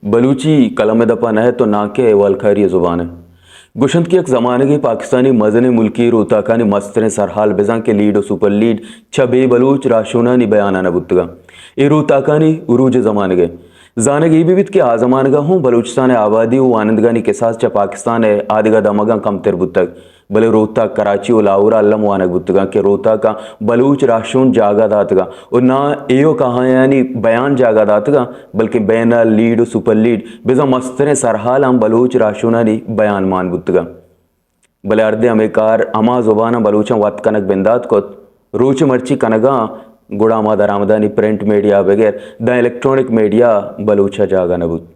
बलूची कलम दपा न है तो ना के वलखैर ये ज़ुबान है। गुशंत की एक ज़माने की पाकिस्तानी मजन मुल्की रोताकानी मस्तन सरहाल बेजा के लीड और सुपर लीड छबे बलूच राशुना नि बयाना न बुतगा ए रोताकानी उरूज ज़माने गए जाने गई भी के आजमानगा हूँ बलूचिस्तान आबादी व आनंदगानी के साथ पाकिस्तान है आदिगा दमगा कम तेर बुतक भले रोहता कराची और लाहौर अल्लम वानक बुतगा के रोहता का बलूच राशून जागा दातगा और ना एयो कहा यानी बयान जागा दातगा बल्कि बैना लीड सुपर लीड बेजा मस्तने सरहाल हम बलूच राशूना नी बयान मान बुतगा भले अर्दे अमेकार अमा जुबाना बलूचा वत कनक बिंदात को रोच मर्ची कनगा गुड़ामा दरामदानी प्रिंट मीडिया बगैर द इलेक्ट्रॉनिक मीडिया बलूचा जागा नबुत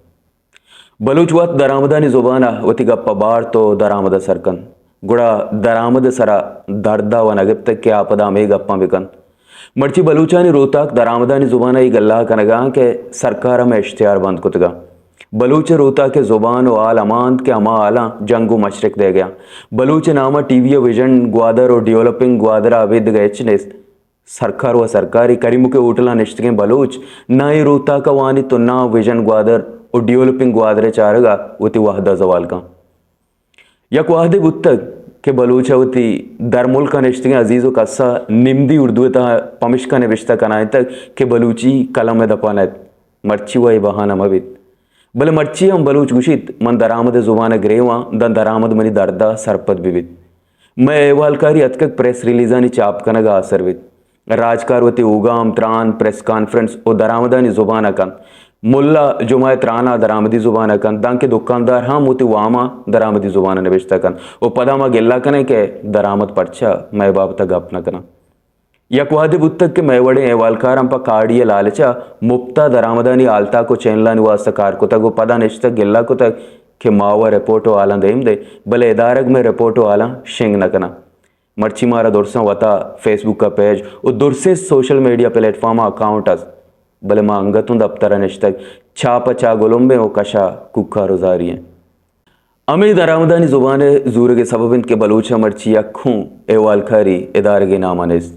बलूच वत दरामदानी जुबाना वती गप्पा बार तो दरामदा सरकन गुड़ा दरामद सरा दर्दा व नगब तक के आपदा में गप्पा बिकन मर्ची बलूचानी रोहताक दरामदानी जुबाना ही गल्ला कनगा के सरकार में इश्तिहार बंद कुतगा बलूच रोहता के जुबान व आल अमान के अमा आला जंगू मशरक दे गया बलूच नामा टीवी विजन ग्वादर और डेवलपिंग ग्वादरा अवेद गए सरकार व सरकारी करीमु के उठला निश्चित बलूच ना ही रोहता का वानी तो ना विजन ग्वादर और डेवलपिंग ग्वादरे चारगा उती वाहदा जवाल का यक वाहदे बुत्तक के बलूचवती दर मुल्क निश्चित अजीज़ कस्सा निम्दी उर्दू पमिश्का निविश्ता कनाए तक के बलूची कलम दपानत मर्ची व बहाना मवित भले मर्ची हम बलूच गुशित मन दरामद जुबान ग्रेवा दन दरामद मनी दर्दा सरपत बिवित मैं एवालकारी अतक प्रेस रिलीजानी चाप कनगा असरवित राजकारवती उगाम त्रान प्रेस कॉन्फ्रेंस और दरामदानी जुबान अकन मुल्ला जुमाए त्राना दरामदी जुबान अकन दांके दुकानदार हम उती वामा दरामदी जुबान निविश्ता कन वो पदामा गिल्ला कने के दरामद पर्चा मैं बाप तक अपना कना यकवादे बुत्तक के मैवड़े एवालकार हम पा काड़िया लालचा मुफ्ता दरामदानी आलता को चैनला निवास कार को तक वो पदा निश्चित गिल्ला को तक के मावा रिपोर्टो आला देम दे भले इदारग में रिपोर्टो आला शिंग न कना मर्ची मारा दुरसा वता फेसबुक का पेज और दुरसे सोशल मीडिया प्लेटफॉर्म अकाउंट अस भले माँ अंगतुं दफ्तर निश्चित छाप चा गुलुम्बे ओ कशा कुक्का रोजारी हैं अमी दरामदानी जुबान जूर के सबबिन के बलूचा मर्ची यखूँ एवाल खरी इदारे के नामानिस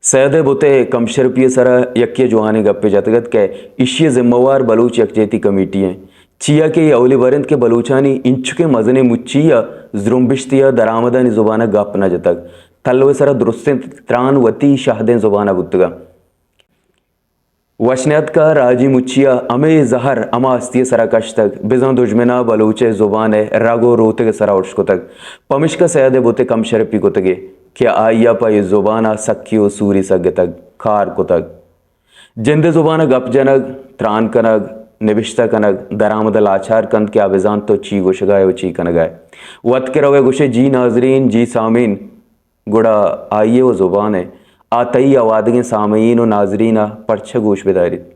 सैद बुते कमशरपिय सरा यक्य जुआने गप्पे जतगत के इशिय जिम्मेवार बलूच यकजेती कमेटी हैं चिया के अवली वरिंद के बलूचानी इंचु के मजने मुच्चिया जुरुम्बिश्तिया दरामदानी जुबाना गप न जतक तलवे सरा दुरुस्ते त्रान वती शाहदें जुबाना बुतगा वशनत का राजी मुच्चिया अमे जहर अमा अस्तिय सरा कश तक बिजा दुजमना बलूचे जुबान रागो रोते के सरा उर्श को तक पमिश का सयादे बोते कम शरपी को तगे क्या आइया पा ये जुबाना सक्कियो सूरी सग तक खार को तक जिंदे जुबाना गप जनग त्रान कनग निबिश्ता कनग दरामद लाचार कंद के आबिजान तो ची गुशगाए ची कनगाए वत के रवे गुशे जी नाजरीन जी सामीन गुड़ा आइए वो जुबान है आतई आवादगे सामीन और नाजरीना परछ गोश बिदारित